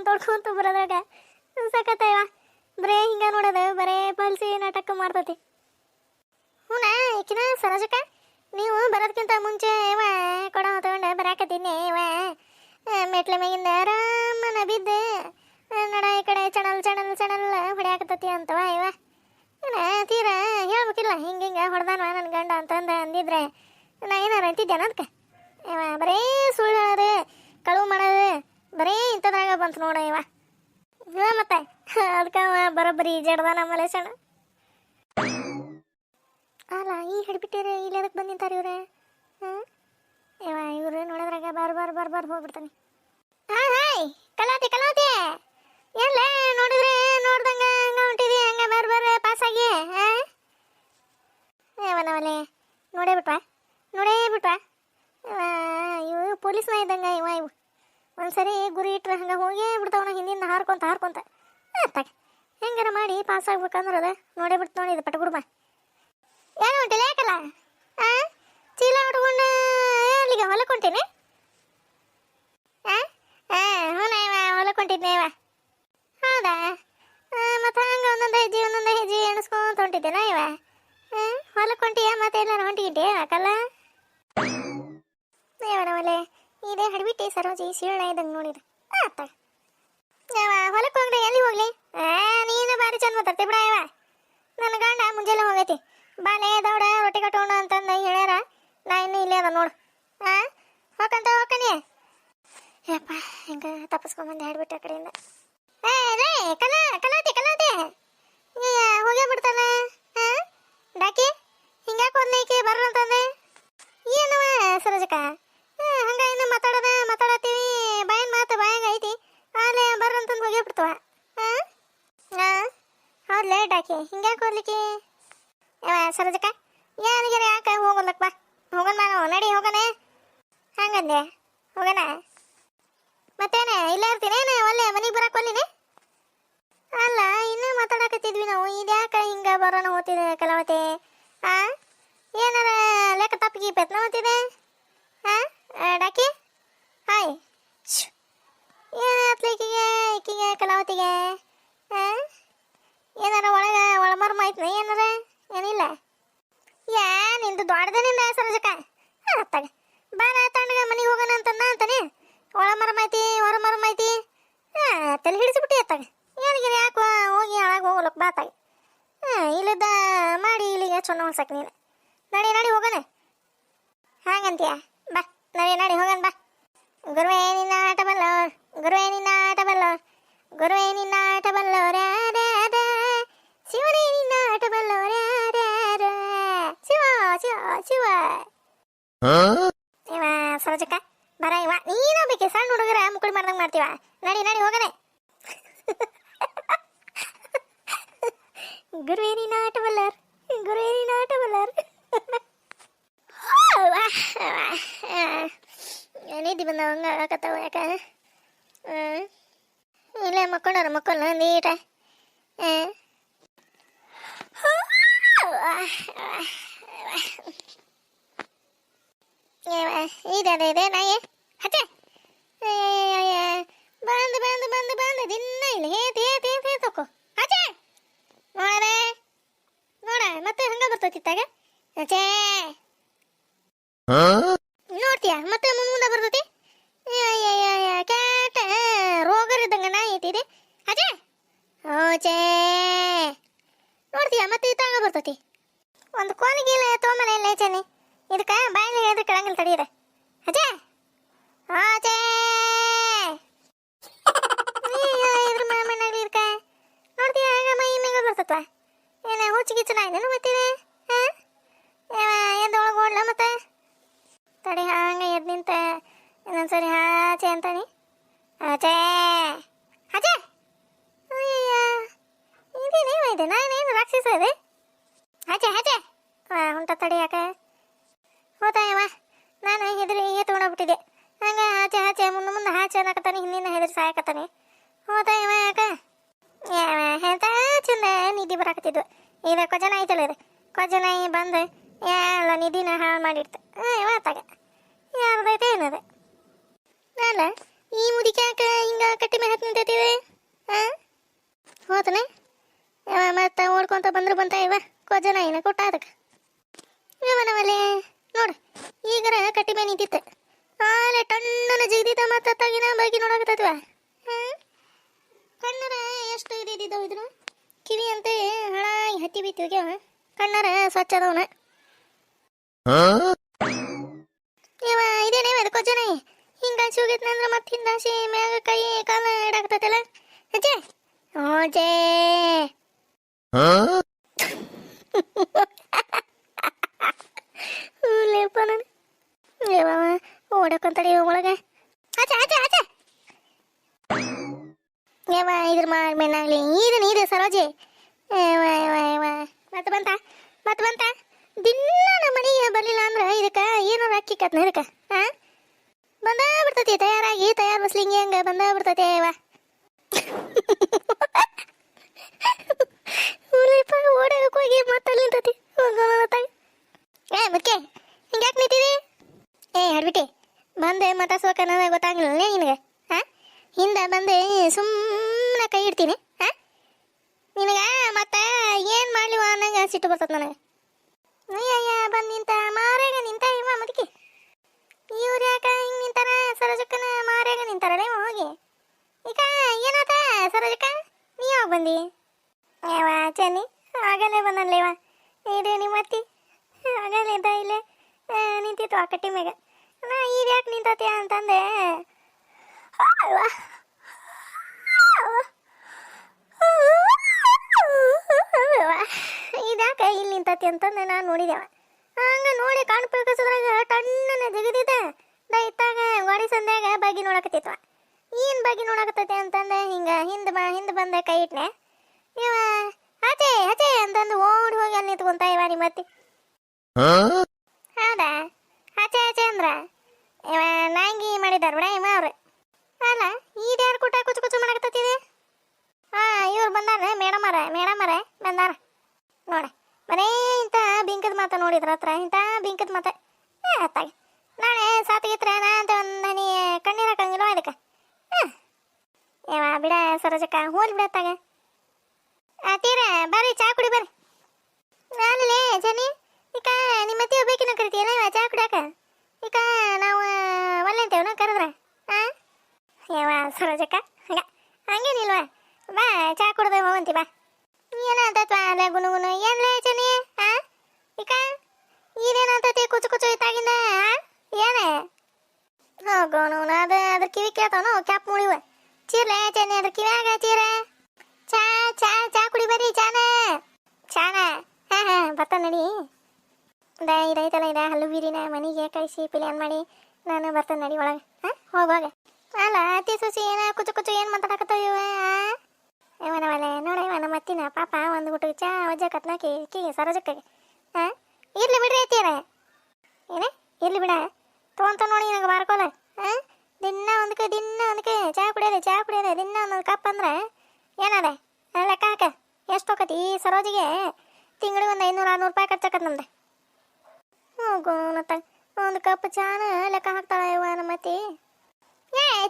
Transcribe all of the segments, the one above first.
ಹೊಡ್ಕೊಂತ ಬರೋದಾಗ ಸಖತ್ತವ. ಬರೇ ಹಿಂಗೆ ನೋಡೋದು, ಬರೇ ಪಲ್ಸಿ ನಾಟಕ ಮಾಡ್ತತಿ. ಹೂನ ಈಕಿನ ಸರೋಜಕ್ಕ, ನೀವು ಬರೋದಕ್ಕಿಂತ ಮುಂಚೆ ಇವ ಕೊಡ ತಗೊಂಡು ಬರಾಕತ್ತೀನಿ. ಇವ ಮೆಟ್ಲ ಮ್ಯಾಗಿಂದ ರಾಮನ ಬಿದ್ದೆ ನಡ ಈ ಕಡೆ ಚಣಲ್ ಚಣಲ್ ಚಣಲ್ ಹೊಡ್ಯಾಕತ್ತತಿ ಅಂತವ. ಇವ ತೀರಾ ಹೇಳ್ಬೇಕಿಲ್ಲ, ಹಿಂಗೆ ಹೊಡೆದಾನ ನನ್ನ ಗಂಡ ಅಂತಂದು ಅಂದಿದ್ರೆ ನಾ ಏನಾರು ಅಂತಿದ್ದೇನೆ ಅದಕ್ಕೆ. ಇವ ಬರೇ ಸುಳ್ಳು ಹೇಳೋದು, ಕಳುವು ಮಾಡೋದು, ಬರೇ ಇಂಥದ್ರಾಗ ಬಂತು ನೋಡ ಇವ. ಮತ್ತೆ ಅದಕ್ಕೆ ಅವ ಬರೋಬ್ಬರಿ ಜಡ್ದಾನ ಮಲೇಶಣ್ಣ. ಅಲ್ಲ ಈ ಹಿಡ್ಬಿಟ್ಟಿರಿ, ಇಲ್ಲಿ ಅದಕ್ಕೆ ಬಂದು ನಿಂತಾರೆ ಇವ್ರೆ. ಇವ ಇವ್ರು ನೋಡಿದ್ರಾಗ ಬಾರ್ ಹೋಗ್ಬಿಡ್ತಾನೆ. ಹಾಯ್ ಕಲಾವತಿ ಎಲ್ಲ ನೋಡಿದ್ರೆ ನೋಡ್ದಂಗ ಹಂಗ ಹೊಂಟಿದಿ, ಹಂಗ ಬರ್ ಪಾಸಾಗಿ. ಅವನವಲೆ ನೋಡೇ ಬಿಟ್ವಾ. ಇವು ಪೊಲೀಸ್ನ ಇದ್ದಂಗ ಇವು ಒಂದ್ಸರಿ ಗುರಿ ಇಟ್ರೆ ಹಂಗೆ ಹೋಗೇ ಬಿಡ್ತಾವನ ಹಿಂದಿಂದ ಹಾರ್ಕೊಂತ ಹೆಂಗಾರ ಮಾಡಿ ಪಾಸ್ ಆಗ್ಬೇಕಂದ್ರೆ ಅದು ನೋಡೇ ಬಿಡ್ತು. ನೋಡಿ ಇದು ಪಟಗುಡ್ಬ ಏನು ಹೊಂಟಿಲ್ಲ ಯಾಕಲ್ಲ ಚೀಲ ಉಟ್ಕೊಂಡು ಅಲ್ಲಿಗೆ ಹೊಲಕ್ಕೆ ಹೊಂಟೀನಿ. ಹೊಲಕ್ಕೆ ಹೊಂಟಿದ್ನೆ ಇವ. ಹೌದಾ, ಮತ್ತು ಹಂಗೆ ಒಂದೊಂದು ಹೆಜ್ಜೆ ಎಣಿಸ್ಕೊಂತ ಹೊಂಟಿದ್ದೇನ ಇವ. ಹೊಲಕ್ಕೆ ಹೊಂಟಿಯ ಮತ್ತೆ ಎಲ್ಲಾರು ಹೊಂಟಿಗಿಟ್ಟೆ ಯಾಕಲ್ಲ ಇವನವಲೆ ಇದೇ ಹಡ್ಬಿಟ್ಟಿ ಸರೋಜಿ ಸೀಳ ಇದ್ದಂಗೆ ನೋಡಿದ. ಹೊಲಕ್ಕೆ ಹೋಗ್ರಿ, ಎಲ್ಲಿ ಹೋಗ್ಲಿ? ನೀನು ಬಾರಿ ಚಂದ ಮಾತಾಡ್ತಿ ಬಿಡ ಇವ. ನನ್ನ ಗಂಡ ಮುಂಜಾನೆ ಹೋಗೈತಿ, ಬಾಲೆ ದೌಡ ರೊಟ್ಟಿ ಕಟ್ಟೋಣ ಅಂತಂದು ಹೇಳ್ಯಾರ. ನಾ ಇನ್ನೂ ಇಲ್ಲೇ ಅದ ನೋಡು. ಹೋಗ್ಕನಿ ಯಪ್ಪ, ಹಿಂಗೆ ತಪ್ಪಿಸ್ಕೊಂಬಂದು ಹಾಡ್ಬಿಟ್ಟು ಆ ಕಡೆಯಿಂದ. ಕಲಾವತಿ ಹೋಗೇ ಬಿಡ್ತಾನ ಡಾಕಿ. ಹಿಂಗ್ಯಾಕೆ ಹೋದ್ಲೈಕಿ ಬರ್ರಂತಂದೆ ಏನವ ಸರೋಜಕ್ಕ? ಹಂಗ ಇನ್ನು ಮಾತಾಡತ್ತೀವಿ, ಬಾಯನ್ ಮಾತು ಬಾಯಾಗ ಐತಿ, ಆಲೆ ಬರ್ರಂತಂದು ಹೋಗೇ ಬಿಡ್ತವ. ಹೌದ್ಲೇ ಡಾಕಿ, ಹಿಂಗ್ಯಾಕೆ ಹೋಗ್ಲಿಕ್ಕೆ ಸರೋಜಕ್ಕ? ಏನಿಗೆ ಯಾಕೆ ಹೋಗೋದಕ್ಕೆ ಬಾ, ಹೋಗೋಣ ನಾನು ನಡಿ ಹೋಗೋಣ. ಹಂಗಂದೆ ಹೋಗೋಣ. ಮತ್ತೇನೆ ಇಲ್ಲೇ ಇರ್ತೀನೇನು? ಒಳ್ಳೆ ಮನೆಗೆ ಬರಕ್ಕೆ ಒಲ್ಲಿನೇ? ಅಲ್ಲ ಇನ್ನೂ ಮಾತಾಡಕತ್ತಿದ್ವಿ ನಾವು, ಇದ್ಯಾಕೆ ಹಿಂಗೆ ಬರೋಣ ಹೋಗ್ತಿದೆ ಕಲಾವತಿ? ಏನಾರ ಲೆಕ್ಕ ತಪ್ಪಿಗೆ ಪೆತ್ನ ಹೋಗ್ತಿದೆ ಡಾಕಿ? ಹಾಯ್ ಏನಾಯ್ತು ಈಕಿಗೆ ಕಲಾವತಿಗೆ? ಏನಾರ ಒಳಮರ್ಮ ಆಯ್ತು ಏನಾರ? ಏನಿಲ್ಲ. ನಿಂದು ದೊಡ್ಡದನಿಂದ ಸರೋಜಕ್ಕ ಅತ್ತಾಗ ಬಾರ ತಣ್ಣಗ ಮನೆಗೆ ಹೋಗೋಣ ಅಂತಂದ ಅಂತಾನೆ. ಒಳಮರಮ ಐತಿ ಹೊರಮರಮ ಐತಿ, ತಲೆ ಹಿಡಿಸಿಬಿಟ್ಟಿ ಅತ್ತಾಗ. ಏನಿಗೆ ಯಾಕೆ ಹೋಗಿ ಹಾಳಾಗಿ ಹೋಗ್ಲಕ್ಕೆ ಬಾತಾಗ ಇಲ್ಲದ ಮಾಡಿ ಇಲ್ಲಿಗೆ ಚೊನ್ನ ಹೊಡ್ಸಕ್ಕೆ ನೀನು. ನಡಿ ಹೋಗೋಣ. ಹಾಗಂತೀಯ? ಬಾ ನಡಿ ಹೋಗೋಣ ಬಾ. ಗುರುವೇ ನಿನ್ನ ಆಟ ಬಲ್ಲೋರ್ಯಾರ, ಶಿವನೇ ನಿನ್ನ ಆಟ ಬಲ್ಲೋರ್ಯಾರ, ಶಿವ ಇವ ಸರೋಜಕ್ಕ ಬರ ಇವ. ನೀನು ಬೇಕೆ ಸಣ್ಣ ಹುಡುಗರ ಮುಕ್ಕಳಿ ಮಾಡ್ದಂಗೆ ಮಾಡ್ತೀವ. ನಡಿ ಹೋಗೋಣ. ಗುರುವೇ ನೀನು ಆಟ ಬಲ್ಲಾರ. ನಿದ್ದೆ ಬಂದ ಹಂಗ ಆಗತ್ತವ. ಯಾಕ ಇಲ್ಲ ಮಕ್ಕೊಂಡ ನೀಟ. ಇದೆ ನಾಯಿ ಹಚ್ಚೆ ಬಂದು ದಿನ ಇಲ್ಲಿ ಹೇತಿ ತಕೋ ಹಚ್ಚೆ. ನೋಡ ಮತ್ತೆ ಹಂಗ ಬರ್ತೈತಿತ್ತಾಗ ಹಚ್ಚೆ ನೋಡ್ತೀಯ, ಮತ್ತೆ ಮುಂದೆ ಬರ್ತೈತಿ. ಕ್ಯಾಟ ರೋಗರಿದ್ದಂಗ ನಾಯಿ ಐತಿದೆ ಹಚ್ಚೆ. ಓಚೆ ನೋಡ್ತೀಯ, ಮತ್ತೆ ಇತ್ತಾಗ ಬರ್ತೈತಿ. ಒಂದು ಕೋಲಿಗಿಲ್ಲ ತೋಮನೆ ಇಲ್ಲ ಚೆನ್ನಿ, ಇದಕ್ಕೆ ಬಾಯಿಗೆ ಹೇಳಿದ್ರೆ ಕೆಳಂಗಿಲ್ಲ ತಡೀರ ಹಚ್ಚೆ. ಆಚೆ ಇದ್ರ ಮಣ್ಣಾಗ್ಲಿ ಇರ್ಕ ನೋಡ್ತೀಯ, ಆಗ ಮೈ ಮೇಲೆ ಬರ್ತತ್ವ. ಏನ ಹುಚ್ಚಿಗಿಚ್ಚು ನಾಯಿನೇನು ಮತ್ತಿದೆ? ಎದ್ದೊಳಗೆ ಓಡ್ಲ ಮತ್ತೆ ತಡಿ. ಹಂಗೆ ಎದ್ದು ನಿಂತ ಇನ್ನೊಂದ್ಸರಿ ಆಚೆ ಅಂತಾನೆ. ಆಚೆ ಇದೇನೇವ ನಾನೇನು ರಾಕ್ಷಸ ಇದೆ? ಆಚೆ ಹೊಂಟ ತಡಿ. ಯಾಕೆ ಹೋತಾಯವ? ನಾನು ಹೆದರಿ ತೊಗೊಂಡೋಗ್ಬಿಟ್ಟಿದ್ದೆ. ಹಂಗೆ ಆಚೆ ಮುಂದೆ ಆಚೆ ಅನ್ನಕತ್ತಾನೆ, ಹಿಂದಿನ ಹೆದರಿ ಸಾಯಕತ್ತಾನೆ. ಹೋತಾಯವ ಯಾಕೆ? ಎಂತ ಚಂದ ನಿದ್ದೆ ಬರಾಕತ್ತಿದ್ವು. ಇದು ಕೊಜನ ಐತಲ್ಲ, ಇದು ಕೊಜನಾಯಿ ಬಂದು ಎಲ್ಲ ನಿಧಿನ ಹಾಳು ಮಾಡಿಡ್ತು. ಇವತ್ತಾಗ ಯಾರ್ದೈತೆ ಏನದು? ಅಲ್ಲ ಈ ಮುದಿಕೆ ಯಾಕೆ ಹಿಂಗ ಕಟ್ಟಿ ಮೇಲೆ ಹತ್ತು ನಿಂತೈತಿದೆ ಹಾಂ ಹೋತನೆ ಮತ್ತೆ ಓಡ್ಕೊಂತ ಬಂದ್ರು ಬಂತ ಇವ ಕೊಜನ ಏನ ಕೊಟ್ಟ ಅದಕ್ಕೆ ಇವನವಲ್ಲೇ ನೋಡು ಈಗರ ಕಟ್ಟಿ ಮೇಲೆ ನಿಂತಿತ್ತು ಆಲೆ ಟಣ್ಣನ ಜಿಗ್ದಿದ್ದ ಮತ್ತೆ ತಗಿನ ಬಾಗಿ ನೋಡಕತ್ತೈತಿವ ಕಣ್ಣರ ಎಷ್ಟು ಇದಿದ್ದವು ಇದ್ರು ಕಿವಿ ಅಂತೆ ಹಳಾಗಿ ಹತ್ತಿ ಬಿತ್ತಿದ್ಯಾವ ಕಣ್ಣರ ಸ್ವಚ್ಛ ಅದವನ ಇವ ಇದೇನೇ ಅದಕ್ಕೋ ಜನ ಹಿಂಗಾಸಿ ಹೋಗಿದ್ನಂದ್ರೆ ಮತ್ತೆ ಹಿಂದಾಸಿ ಮ್ಯಾಗ ಕೈ ಕಾಲ ಇಡಾಕತ್ತೈತಲ್ಲ ಅಜ್ಜೆ ಅಜ್ಜೇ ಲೇಪ ನಾನು ಏವ ಓಡಕ್ಕಂತಡಿ ಒಳಗೆ ಆಚೆ ಆಚೆ ಆಚೆ ಏವ ಇದ್ರ ಮೇನಾಗ್ಲಿ ಇದು ಸರೋಜಿ ಮತ್ತೆ ಬಂತ ದಿನ ನಮ್ಮ ಮನೆಗೆ ಬರಲಿಲ್ಲ ಅಂದ್ರೆ ಇದಕ್ಕೆ ಏನಾರು ಅಕ್ಕಿ ಕತ್ನ ಇದಕ್ಕೆ ಹಾಂ ಬಂದ ಬಿಡ್ತೈತಿ ತಯಾರು ಬಸ್ಲಿಂಗಿ ಹಂಗೆ ಬಂದ ಬಿಡ್ತೈತಿ ಏವ ಓಡಕ್ಕೆ ಹೋಗಿ ಮತ್ತೆ ನಿಂತೈತಿ ಮುಖ್ಯ ಹಿಂಗ್ಯಾಕೆ ನಿಂತಿದಿ ಹಡ್ಬಿಟ್ಟಿ ಬಂದೆ ಮಾತಾಡ್ಸೋಕೆ ನನಗೆ ಗೊತ್ತಾಗ್ಲಿಲ್ಲ ನಿನಗೆ ಹಾಂ ಹಿಂದೆ ಬಂದೆ ಸುಮ್ಮನೆ ಕೈ ಇಡ್ತೀನಿ ಹಾಂ ನಿನಗೆ ಮತ್ತೆ ಏನು ಮಾಡ್ಲಿವ ಅನ್ನಂಗೆ ಸಿಟ್ಟು ಬರ್ತದೆ ನನಗೆ ಅಯ್ಯ ಬಂದು ನಿಂತ ಮಾರ್ಯಾಗ ನಿಂತ ಇವ ಮುದುಕಿ ಇವ್ರು ಯಾಕೆ ಹಿಂಗೆ ನಿಂತಾರ ಸರೋಜಕ್ಕನ ಮಾರ್ಯಾಗ ನಿಂತಾರಲ್ಲ ಇವ ಹೋಗಿ ಈಗ ಏನಾತ ಸರೋಜಕ್ಕ ನೀ ಯಾವಾಗ ಬಂದಿ ಯಾವ ಚೆನ್ನಿ ಆಗಲೇ ಬಂದನ್ಲೇವ ಇದು ನಿಮ್ಮ ಅತ್ತಿ ಆಗಲೇ ಇದ್ದ ಇಲ್ಲೇ ನಿಂತಿತ್ತು ಆ ಕಟ್ಟಿ ಮ್ಯಾಗ ನಾ ಈಗ ಯಾಕೆ ನಿಂತತಿ ಅಂತಂದೆ ಇದ್ಯಾಕೆ ಇಲ್ಲಿ ನಿಂತತಿ ಅಂತಂದು ನಾನು ನೋಡಿದೆವ ಹಂಗೆ ನೋಡಿ ಕಾಣ್ ಪೇಕಸದ್ರಾಗ ಟಣ್ಣನ ಜಿಗಿದಿದ್ದೆ ಇತ್ತಾಗ ಗೋಡಿ ಸಂದ್ಯಾಗ ಬಗ್ಗಿ ನೋಡಕತ್ತಿತ್ವ ಏನು ಬಗ್ಗಿ ನೋಡಕತ್ತೈತೆ ಅಂತಂದೆ ಹಿಂದೆ ಬಂದೆ ಕೈ ಇಟ್ನೆ ಇವ ಆಚೆ ಅಂತಂದು ಓಡಿ ಹೋಗಿ ಅಲ್ಲಿ ನಿಂತ್ಕೊಂತ ಇವ ನಿಮ್ಮ ಅತ್ತಿ ಹೌದಾ ಆಚೆ ಅಂದ್ರ ಇವ ನಾಂಗಿ ಮಾಡಿದಾರ ಬಿಡ ಇವ ಅವ್ರು ಅಲ್ಲ ಇದು ಯಾರು ಕೂಟ ಕುಚ್ಚು ಮಾಡಕತ್ತಿದೆ ಇವ್ರು ಬಂದಾರ ಮೇಡಮರ ಬಂದಾರ ನೋಡ ಬರೇ ಇಂಥ ಬಿಂಕದ ಮಾತ ನೋಡಿದ್ರ ಹತ್ರ ಇಂಥ ಬಿಂಕದ ಮಾತ ಅತ್ತಾಗ ನಾಳೆ ಸಾತಿಗಿತ್ರ ನಾ ಅಂತ ಒಂದು ಹನಿ ಕಣ್ಣೀರು ಹಾಕಂಗಿಲ್ವ ಅದಕ್ಕೆ ಯಾವ ಬಿಡ ಸರೋಜಕ್ಕ ಹೋಲ್ ಬಿಡತ್ತಾಗ ತೀರ ಬರ್ರಿ ಚಾ ಕುಡಿ ಬರ್ರಿ ನಾನಲ್ಲೇ ಜನಿ ಈಗ ನಿಮ್ಮ ಅತ್ತಿ ಬೇಕಿನ ಕರಿತೀಯಲ್ಲ ಚಾ ಕುಡಿಯಾಕ ಈಗ ನಾವು ಒಳ್ಳೆ ಅಂತೇವ್ ನಾವು ಕರೆದ್ರೆ ಯಾವ ಸರೋಜಕ್ಕ ಹಂಗೇನಿಲ್ವ ಬಾ ಚಾ ಕುಡ್ದೆ ಹೋಗಂತಿ ಬಾ ಏನಂತತ್ವ ಅಲ್ಲ ಗುನುಗುನು ಏನ್ಲೇ ಚನಿ ಈಗ ಇದೇನಂತತಿ ಕುಚ್ಚು ಇತ್ತಾಗಿಂದ ಏನೇ ಹೋಗೋನು ಅದ್ರ ಕಿವಿ ಕೇಳ್ತಾವನು ಕ್ಯಾಪ್ ಮುಳಿವ ಚೀರ್ಲೆ ಚನಿ ಅದ್ರ ಕಿವ್ಯಾಗ ಚೀರ ಚಾ ಕುಡಿ ಬರ್ರಿ ಚಾನ ಬರ್ತ ನಡಿ ಇದೈತಲ್ಲ ಹಲ್ಲು ಬೀರಿನ ಮನೆಗೆ ಕಳಿಸಿ ಪ್ಲಾನ್ ಮಾಡಿ ನಾನು ಬರ್ತೇನೆ ನಡಿ ಒಳಗೆ ಹೋಗುವಾಗ ಅಲ್ಲ ಅತಿ ಸೊಸಿ ಏನ ಕುಚ್ಚು ಏನು ಮಾತಾಡಕತ್ತಾವ ಇವನವಲ್ಲ ನೋಡ ನಮ್ಮ ಅತ್ತಿನ ಪಾಪ ಒಂದು ಗುಟ್ಟು ಚಾ ವಜ್ಜ ಕತ್ನಾಕಿ ಸರೋಜಕ್ಕಗೆ ಇರ್ಲಿ ಬಿಡ್ರಿ ಐತಿಯರ ಇರ್ಲಿ ಬಿಡ ತೊಗೊಂತ ನೋಡಿ ನನಗೆ ಮಾರ್ಕೋಲ ದಿನ ಒಂದಕ್ಕೆ ಚಾ ಕುಡಿಯೋದೆ ದಿನ ಒಂದೊಂದು ಕಪ್ ಅಂದ್ರೆ ಏನದೆ ಲೆಕ್ಕ ಹಾಕ ಎಷ್ಟು ಹೋಗತಿ ಈ ಸರೋಜಿಗೆ ತಿಂಗಳಿಗೆ ಒಂದು 500-600 ರೂಪಾಯಿ ಖರ್ಚಾಕತ್ ನಮ್ದು ಹೋಗೋನತ್ತ ಒಂದು ಕಪ್ ಚಾನ ಲೆಕ್ಕ ಹಾಕ್ತಾಳ ಇವ ನಮ್ಮ ಅತ್ತಿ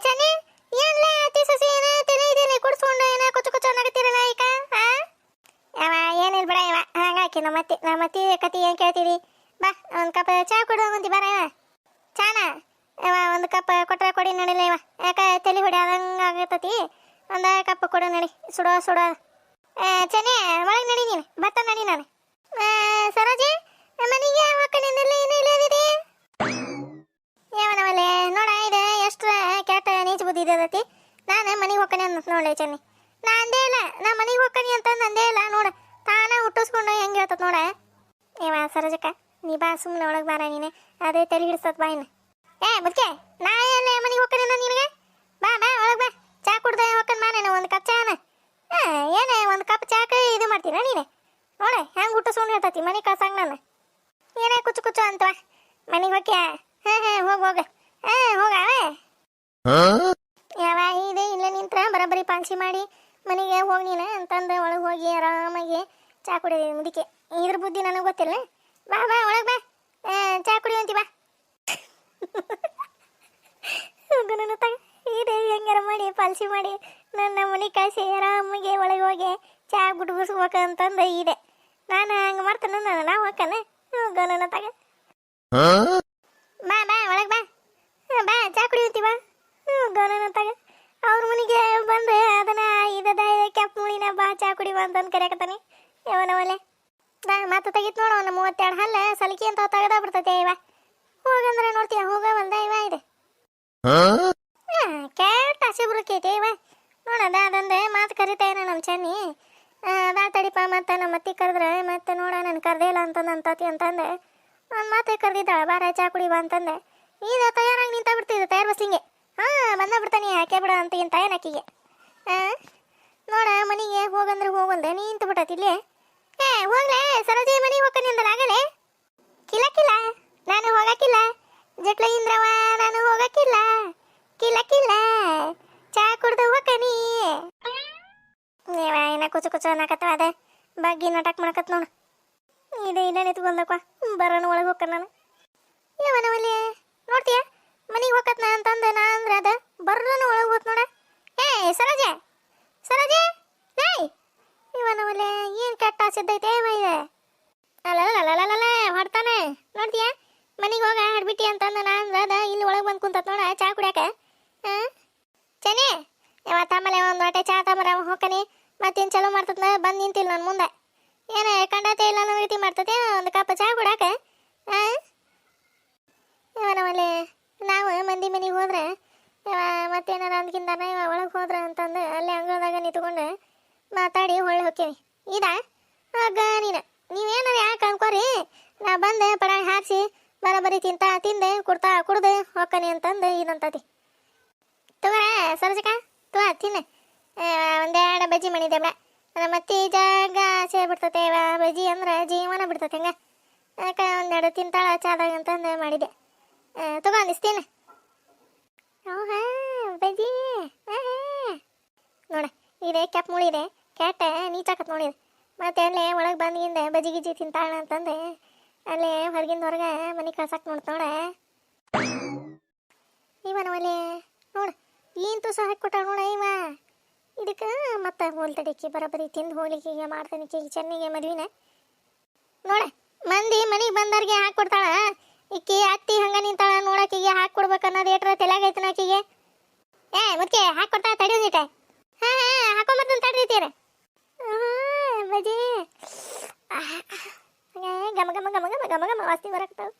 ಚನಿ ಏನ್ಲೇ ಅತ್ತಿ ಸೊಸಿ ಏನ ತಿಳಿ ಕುಡಿಸ್ಕೊಂಡು ಏನ ಕುಚ್ಚು ಅನ್ನಕತ್ತೀರಲ್ಲ ಈಗ ಯಾವ ಏನಿಲ್ಲ ಬಿಡ ಇವ ಹಂಗಾಕಿ ನಮ್ಮ ಅತ್ತಿ ಕತಿ ಏನು ಕೇಳ್ತೀರಿ ಬಾ ಒಂದು ಕಪ್ ಚಾ ಕೊಡು ಅಂತಿ ಬರ ಇವ ಚಾನ ಇವ ಒಂದು ಕಪ್ ಕೊಟ್ರೆ ಕೊಡಿ ನಡಿಲ್ಲ ಇವ ಯಾಕೆ ತಲೆ ಹೊಡಿ ಆದಂಗೆ ಆಗತತಿ ಒಂದು ಕಪ್ ಕೊಡು ನಡಿ ಸುಡೋ ಚನಿ ಒಳಗೆ ನಡಿ ನೀನು ಬತ್ತ ನಡಿ ನಾನು ಸರೋಜಿ ಮನೆಗೆ ಹೊಕ್ಕನಿಂದಲೇ ಏನು ಇಲ್ಲದಿದೆ ಯಾವನವಲ್ಲೇ ನೋಡ ಇದು ಎಷ್ಟು ಕೆಟ್ಟ ನೀಚು ಬುದ್ಧಿ ಇದತಿ ನಾನು ಮನೆಗೆ ಹೊಕ್ಕನಿ ಅಂತ ನೋಡಲಿ ಚನ್ನಿ ನಾ ಅಂದೇ ಇಲ್ಲ ನಾ ಮನೆಗೆ ಹೊಕ್ಕನಿ ಅಂತಂದು ಅಂದೇ ಇಲ್ಲ ನೋಡು ತಾನ ಹುಟ್ಟಿಸ್ಕೊಂಡು ಹೆಂಗೆ ಹೇಳ್ತದ ನೋಡ ಇವ ಸರೋಜಕ್ಕ ನೀ ಬಾ ಸುಮ್ಮನೆ ಒಳಗೆ ಬಾರ ನೀನು ಅದೇ ತಲೆ ಹಿಡಿಸ್ತದ ಬಾ ಇನ್ನು ಮುದ್ಕೆ ನಾ ಎಲ್ಲ ಮನೆಗೆ ಹೊಕ್ಕನಿ ಅಂದ ನಿನಗೆ ಬಾ ಒಳಗೆ ಬಾ ಚಾ ಕುಡ್ದೆ ಹೊಕ್ಕನ್ ಬಾ ನಾನು ಒಂದು ಕಪ್ ಚಾನ ಏನೇ ಒಂದು ಕಪ್ ಚಾಕ ಇದು ಮಾಡ್ತೀನ ನೀನೆ ನೋಡ ಹೆಂಗೆ ಹುಟ್ಟಿಸ್ಕೊಂಡು ಹೇಳ್ತತಿ ಮನೆಗೆ ಕಳ್ಸಂಗ ನಾನು ಏನೇ ಕುಚ್ಚು ಅಂತವ ಮನೆಗೆ ಹೊಕ್ಯ ಹೋಗ ಹೋಗವೇ ಯಾವ ಇದೆ ಇಲ್ಲೇ ನಿಂತ್ರ ಬರಬರಿ ಪಾನ್ಸಿ ಮಾಡಿ ಮನೆಗೆ ಹೋಗಿ ನೀನು ಅಂತಂದು ಒಳಗೆ ಹೋಗಿ ಆರಾಮಾಗಿ ಚಾ ಕುಡಿಯೋದು ಮುದಿಕೆ ಇದ್ರ ಬುದ್ಧಿ ನನಗೆ ಗೊತ್ತಿಲ್ಲ ಬಾ ಒಳಗೆ ಬಾ ಚಾ ಕುಡಿಯುವಂತಿ ಬಾ ನನ್ನ ತಗ ಇದೆ ಹೆಂಗಾರ ಮಾಡಿ ಪಾಲಿಸಿ ಮಾಡಿ ನನ್ನ ಮನೆ ಕಳಿಸಿ ಆರಾಮಿಗೆ ಒಳಗೆ ಹೋಗಿ ಚಾ ಗುಡ್ಬಿಸ್ಬೇಕಂತಂದು ಇದೆ. ನಾನು ಹಂಗೆ ಮಾಡ್ತಾನೆ ನಾವು ಹಾಕನೆ ನನ್ನ ತಗ ಬಾ ಬಾ ಒಳಗೆ ಬಾ ಬಾ ಚಾ ಕುಡಿಯುತ್ತಿ ಬಾ ನನ್ನ ತಗ ಅವ್ರ ಮನೆಗೆ ಬಂದು ಅದನ್ನ ಇದದ ಕೆಂಪು ಮುಳಿನ ಬಾ ಚಾ ಕುಡಿ ಬಾ ಅಂತಂದು ಕರೆಯಕತ್ತಾನೆ ಇವನ ಒಲೆ ಮಾತು ತೆಗಿತ್ ನೋಡು ಅವನ 32 ಹಲ್ಲ ಸಲಿಕೆ ಅಂತ ತೆಗೆದ ಬಿಡ್ತೈತೆ ಇವ ಹೋಗಂದ್ರೆ ನೋಡ್ತೀಯ ಹೋಗ ಬಂದ ಇವ ಇದೆ ಕೆಟ್ಟ ಹಸಿ ಬುರುಕೈತೆ ಇವ ನೋಡದ ಅದೊಂದು ಮಾತು ಕರಿತಾಯಿನ ನಮ್ಮ ಚೆನ್ನಿ ಅದಾ ತಡಿಪ ಮತ್ತೆ ನಮ್ಮ ಅತ್ತಿ ಕರೆದ್ರೆ ಮತ್ತೆ ನೋಡ ನಾನು ಕರ್ದೇ ಇಲ್ಲ ಅಂತಂದು ಅಂತತಿ ಅಂತಂದೆ ಒಂದು ಮಾತು ಕರೆದಿದ್ದಾಳೆ ಬಾರ ಚಾ ಕುಡಿ ಬಾ ಅಂತಂದೆ ಈಗ ತಯಾರಾಗಿ ನಿಂತ ಬಿಡ್ತಿದ್ದೆ ತಯಾರು ಬಸ್ಲಿಂಗೆ ಬಂದ ಬಿಡ್ತಾನೆ ಹಾಕೇ ಬಿಡ ಅಂತ ಏನು ತಯಾರಾಕಿಗೆ ನೋಡ ಮನೆಗೆ ಹೋಗಂದ್ರೆ ಹೋಗಲ್ದೆ ನಿಂತು ಬಿಟ್ಟತಿ ಇಲ್ಲಿ ಹೋಗ್ಲೆ ಸರೋಜಿ ಮನೆಗೆ ಹೋಗ್ತಾನೆ ಅಂದಲ್ಲ ಆಗಲೇ ಕಿಲ ಕಿಲ ನಾನು ಹೋಗಕ್ಕಿಲ್ಲ ಜಟ್ಲ ಇಂದ್ರವ ನಾನು ಹೋಗಕ್ಕಿಲ್ಲ ಕಿಲ ಕಿಲ ಚಾ ಕುಡ್ದು ಹೋಗ್ಕನಿ ಏನ ಕುಚು ಕುಚು ಅನ್ನಕತ್ತವ ಅದ ಬಗ್ಗೆ ನಾಟಕ ಮಾಡಕತ್ ನೋಡು ಇದೆ ಇಲ್ಲ ನಿಂತ್ಕೊಂಡಪ್ಪ ಬರೋಣ ಒಳಗೆ ಹೋಗ್ಕ ನಾನು ಇವನವಲ್ಲಿ ನೋಡ್ತೀಯ ಮನೆಗೆ ಹೋಗತ್ನ ಅಂತಂದು ನಾ ಅಂದ್ರೆ ಅದ ಬರ್ರನು ಒಳಗೆ ಹೋತ್ ನೋಡ ಸರೋಜೆ ಸರೋಜೆ ಏಯ್ ಇವನವಲ್ಲಿ ಏನು ಕೆಟ್ಟ ಸಿದ್ದೈತೆ ಇದೆ ಅಲ್ಲ ಹೊಡ್ತಾನೆ ನೋಡ್ತೀಯ ಮನೆಗೆ ಹೋಗ ಹಾಡ್ಬಿಟ್ಟಿ ಅಂತಂದು ನಾ ಅಂದ್ರೆ ಅದ ಇಲ್ಲಿ ಒಳಗೆ ಬಂದು ಕುಂತತ್ ನೋಡ ಚಾ ಕುಡಿಯಾಕ ಚೆನ್ನಿ ಯಾವತ್ತ ಆಮೇಲೆ ಒಂದು ಹೊಟ್ಟೆ ಚಾ ತಮರ ಹೋಗ್ಕನಿ ಮತ್ತೇನು ಚಲೋ ಮಾಡ್ತದ ಬಂದು ನಿಂತಿಲ್ಲ ನನ್ನ ಮುಂದೆ ಏನು ಕಂಡತೆ ಇಲ್ಲ ಅನ್ನೋ ರೀತಿ ಮಾಡ್ತತೆ ಒಂದು ಕಪ್ ಚಾ ಕುಡಾಕ ಇವನವಲ್ಲಿ ನಾವು ಮಂದಿ ಮನೆಗೆ ಹೋದ್ರೆ ಮತ್ತೇನಾರ ಅಂದ್ಕಿಂತಾನ ಇವ ಒಳಗೆ ಹೋದ್ರ ಅಂತಂದು ಅಲ್ಲಿ ಅಂಗಳದಾಗ ನಿಂತ್ಕೊಂಡು ಮಾತಾಡಿ ಹೊಳ್ಳಿ ಹೋಗ್ತೀವಿ ಇದಾ ಆಗ ನೀವೇನಾರ ಯಾಕೆ ಅನ್ಕೋರಿ ನಾ ಬಂದೆ ಪಡಾಯಿ ಹಾರಿಸಿ ಬರೋಬ್ಬರಿ ತಿಂದೆ ಕುಡ್ದು ಹೋಗ್ಕನಿ ಅಂತಂದು ಇದಂತತಿ ತಗೋರ ಸರೋಜಕ ತೋ ತಿನ್ನ ಒಂದೆರಡು ಬಜ್ಜಿ ಮಾಡಿದ್ದೆ ಬಡ ಮತ್ತೆ ಜಾಗ ಆಸೆ ಬಿಡ್ತತೆ ಬಜ್ಜಿ ಅಂದ್ರೆ ಜೀವನ ಬಿಡ್ತತೆ ಹಂಗ ಯಾಕೆ ಒಂದೆರಡು ತಿಂತಾಳ ಚಾದಾಗ ಅಂತಂದು ಮಾಡಿದ್ದೆ ತಗೊಂಡಿಸ್ತೀನಿ ಬಜ್ಜಿ ನೋಡ ಇದೆ ಕೆಪ್ ಮುಳಿದೆ ಕೆಟ್ಟ ನೀಚಾಕತ್ ನೋಡಿದೆ ಮತ್ತೆ ಅಲ್ಲೇ ಒಳಗೆ ಬಂದ್ಗಿಂದ ಬಜ್ಜಿ ಗಿಜ್ಜಿ ತಿಂತಾಳ ಅಂತಂದೆ ಅಲ್ಲೇ ಹೊರಗಿಂದ ಹೊರಗೆ ಮನೆ ಕಳ್ಸಕ್ಕೆ ನೋಡ ಇವನವಲ್ಲಿ ನೋಡು ಏನು ತುಸ ಹಾಕಿ ನೋಡ ಇವ ಇದಕ್ಕೆ ಮತ್ತೆ ಹೋಲ್ತಡಿಕ್ಕಿ ಬರೋಬ್ಬರಿ ತಿಂದು ಹೋಗ್ಲಿಕ್ಕೆ ಮಾಡ್ತಾನೆ ಚೆನ್ನಿಗೆ ಮದುವಿನ ನೋಡ ಮಂದಿ ಮನೆಗೆ ಬಂದವ್ರಿಗೆ ಹಾಕ್ಕೊಡ್ತಾಳ ಇಕ್ಕಿ ಅತ್ತಿ ಹಂಗ ನಿಂತಾಳ ನೋಡಕ್ಕಿಗೆ ಹಾಕ್ಕೊಡ್ಬೇಕು ಅನ್ನೋದು ಏಟ್ರ ತಲೆಯಾಗೈತನ ಆಕಿಗೆ ಮುದ್ಕೆ ಹಾಕ್ಕೊಡ್ತಾ ತಡಿಯೋದಿಟ್ಟೆ ಹಾಕೊಂಬರ್ತಂತ ತಡೀತೀರ ಬಜಿ ಗಮ ಗಮ ಗಮ ಗಮ ಗಮ ಗಮ ವಾಸ್ತಿ ಬರಕ್ತಾವ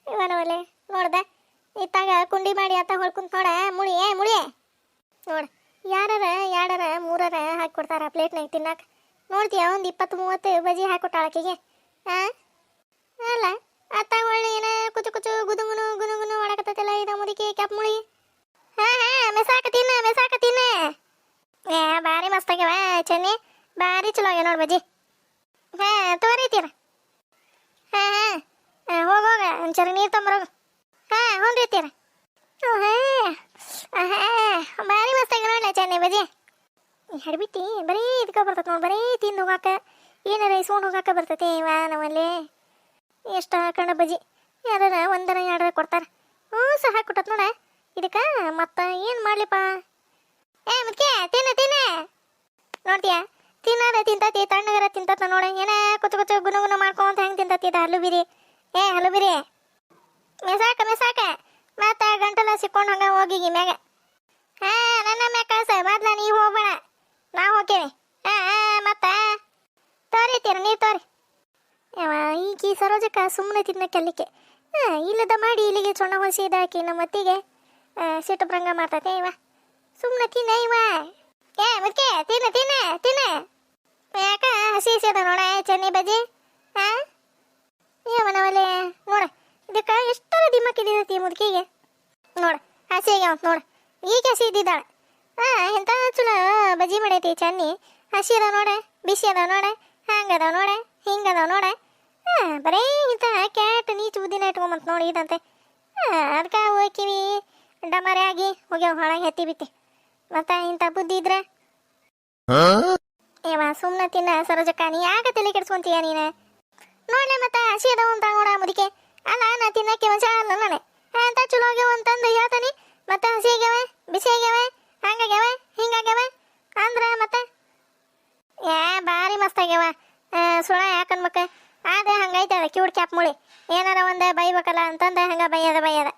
ಇವನವಲ್ಲೇ ನೋಡ್ದೆ ಇತ್ತಾಗ ಕುಂಡಿ ಮಾಡಿ ಅತ್ತ ಹೊಳ್ಕುಂತ ನೋಡ ಮುಳಿ ನೋಡ ಯಾರಾರ ಮೂರರ ಹಾಕಿಕೊಡ್ತಾರ ಪ್ಲೇಟ್ನಾಗ ತಿನ್ನಾಕ ನೋಡ್ತೀಯ ಒಂದು 20-30 ಬಜಿ ಹಾಕಿಕೊಟ್ಟಾಳ ಆಕಿಗೆ ಅಲ್ಲ ಅತ್ತ ಒಳ್ಳೆ ಏನ ಕುಚು ಗುನುಗುನು ಮಾಡಕತ್ತಲ್ಲ ಇದ ಮುದುಕಿ ಕೆಪ್ ಮುಳಿ ಮೆಸಾಕ ತಿನ್ನ ಭಾರಿ ಮಸ್ತ್ ಆಗ್ಯಾವ ಚೆನ್ನಿ ಭಾರಿ ಚಲೋ ಆಗ್ಯಾವ ನೋಡ್ ಬಜ್ಜಿ ತೋರಿತೀರ ಹೋಗ ಒಂಚೂರು ನೀರು ತೊಂಬರೋಗ ಹ್ಞೂ ರೀತೀರ ಭಾರಿ ಮಸ್ತ್ ಆಗ್ಯಾವ ನೋಡ್ಲ ಚೆನ್ನಿ ಬಜ್ಜಿ ಹಡ್ಬಿಟ್ಟಿ ಬರೀ ಇದಕ್ಕೆ ಬರ್ತೈತೆ ನೋಡಿ ಬರೀ ತಿಂದು ಹೋಗಾಕ ಏನಾರ ಇಸ್ಕೊಂಡು ಹೋಗಾಕ ಬರ್ತೈತೆ ಇವ ನಮ್ಮಲ್ಲಿ ಎಷ್ಟು ಹಾಕೊಂಡ ಬಜ್ಜಿ ಯಾರ ಒಂದರ ಎರಡರ ಕೊಡ್ತಾರೆ ಸಹ ಕೊಟ್ಟತ್ ನೋಡ ಇದಕ್ಕೆ ಮತ್ತೆ ಏನು ಮಾಡ್ಲಿಪ್ಪ ಮುದ್ಕೆ ತಿನ್ನ ನೋಡ್ತೀಯ ತಿನ್ನೋದ ತಿಂತತಿ ತಣ್ಣಗರ ತಿಂತತ ನೋಡ ಏನ ಕುಚು ಗುನುಗುನು ಮಾಡ್ಕೊಂತ ಹೆಂಗೆ ತಿಂತತಿ ಇದು ಹಲ್ಲು ಬಿರಿ ಮೆಸಾಕ ಮತ್ತೆ ಗಂಟಲ ಸಿಕ್ಕೊಂಡು ಹಂಗ ಹೋಗಿ ಮ್ಯಾಗ ನನ್ನ ಮ್ಯಾಗ ಕಳ್ಸ ಮೊದ್ಲ ನೀವು ಹೋಗ್ಬೇಡ ನಾ ಹೋಗ್ತೇನೆ ಮತ್ತೆ ತೋರಿತೀರ ನೀರು ತೋರಿ ಈಕಿ ಸರೋಜಕ್ಕ ಸುಮ್ಮನೆ ತಿನ್ನಕ್ಕೆಲ್ಲಿಕ್ಕೆ ಇಲ್ಲದ ಮಾಡಿ ಇಲ್ಲಿಗೆ ಚೊಣ್ಣ ಹೊಸಿ ಇದಾಕಿ ನಮ್ಮ ಅತ್ತಿಗೆ ಸಿಟ್ಟು ಭಂಗ ಮಾಡ್ತತೆ ಇವ ಸುಮ್ಮನೆ ತಿನ್ನ ಇವ ಮುದ್ಕೆ ತಿನ್ನ ಯಾಕ ಹಸಿ ಅದ ನೋಡ ಚೆನ್ನಿ ಬಜ್ಜಿ ಮನವಲ್ಲೇ ನೋಡ ಇದಕ್ಕೆ ಎಷ್ಟರ ದಿಮ್ಮಕ್ಕಿದೀತಿ ಮುದುಕಿಗೆ ನೋಡ ಹಸಿ ಆಗ್ಯಾವ ನೋಡ ಈಗ ಹಸಿ ಇದ್ದಿದ್ದಾಳೆ ಎಂತ ಚಲೋ ಬಜ್ಜಿ ಮಾಡೈತಿ ಚೆನ್ನಿ ಹಸಿ ಅದಾವ ನೋಡ ಬಿಸಿ ಅದಾವ ನೋಡ ಹಂಗದಾವ ನೋಡ ಹಿಂಗದಾವ ನೋಡ ಬರೀ ಇಂಥ ಕ್ಯಾಟ್ ನೀಚು ಬುದ್ಧಿನ ಇಟ್ಕೊಂಬಂತ ನೋಡಿ ಇದಂತೆ ಅದಕ್ಕೆ ಹೋಗಿವಿ ಡಮರೆ ಆಗಿ ಹೋಗ್ಯಾವ ಹೊಳಗೆ ಹೆತ್ತಿ ಬಿತ್ತಿ ಮತ್ತ ಇಂಥ ಬುದ್ಧಿ ಇದ್ರೆ ಸುಮ್ಮನೆ ತಿನ್ನ ಸರೋಜಕ್ಕ ನೀ ಯಾಕೆ ತಲೆ ಕೆಡ್ಸ್ಕೊಂತೀಯ ನೀನು ನೋಡ್ಲೆ ಮತ್ತೆ ಹಸಿ ಅದಾವ ಅಂತ ನೋಡ ಮುದಿಕೆ ಅಲ್ಲ ನಾ ತಿನ್ನಕ್ಕೆ ಮಜಾ ಅಲ್ಲ ನಾಳೆ ಅಂತ ಚಲೋ ಆಗ್ಯಾವ ಅಂತಂದು ಹೇಳ್ತಾನೆ ಮತ್ತೆ ಹಸಿ ಆಗ್ಯಾವ ಬಿಸಿ ಆಗ್ಯಾವ ಹಂಗಾಗ್ಯಾವ ಹಿಂಗಾಗ್ಯಾವ ಅಂದ್ರೆ ಮತ್ತೆ ಭಾರಿ ಮಸ್ತ್ ಆಗ್ಯಾವ. ಸುಳ ಯಾಕನ್ಬೇಕ ಅದೇ ಹಂಗೈತೆ ಅದ ಕ್ಯೂಟ್ ಕ್ಯಾಪ್ ಮುಳಿ ಏನಾರ ಒಂದು ಬೈಬೇಕಲ್ಲ ಅಂತಂದ ಹಂಗ ಬೈಯದ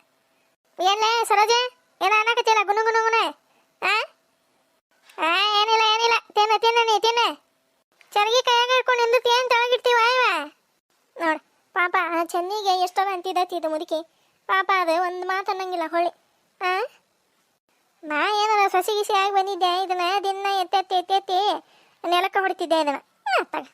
ಎಲ್ಲೇ ಸರೋಜ ಏನ ಅನ್ನಕತ್ತಿಲ್ಲ ಗುನು ಗುನು ಗುನೆ ಏನಿಲ್ಲ ತಿನ್ನ ನೀ ತಿನ್ನ ಚರಗಿ ಕೈಯಾಗ ಹಿಡ್ಕೊಂಡು ನಿಂದತಿ ಏನು ತೆಳಗಿಡ್ತೀವ ನೋಡು ಪಾಪ ಚೆನ್ನಿಗೆ ಎಷ್ಟರ ಅಂತಿದ್ದು ಮುದುಕಿ ಪಾಪ ಅದು ಒಂದು ಮಾತು ಅನ್ನಂಗಿಲ್ಲ ಹೊಳ್ಳಿ ನಾ ಏನಾರ ಸಸಿ ಗಿಸಿ ಆಗಿ ಬಂದಿದ್ದೆ ಇದನ್ನ ದಿನ ಎತ್ತೆತ್ತಿ ನೆಲಕ್ಕೆ ಹೊಡಿತಿದ್ದೆ ಇದನ್ನ ತಗ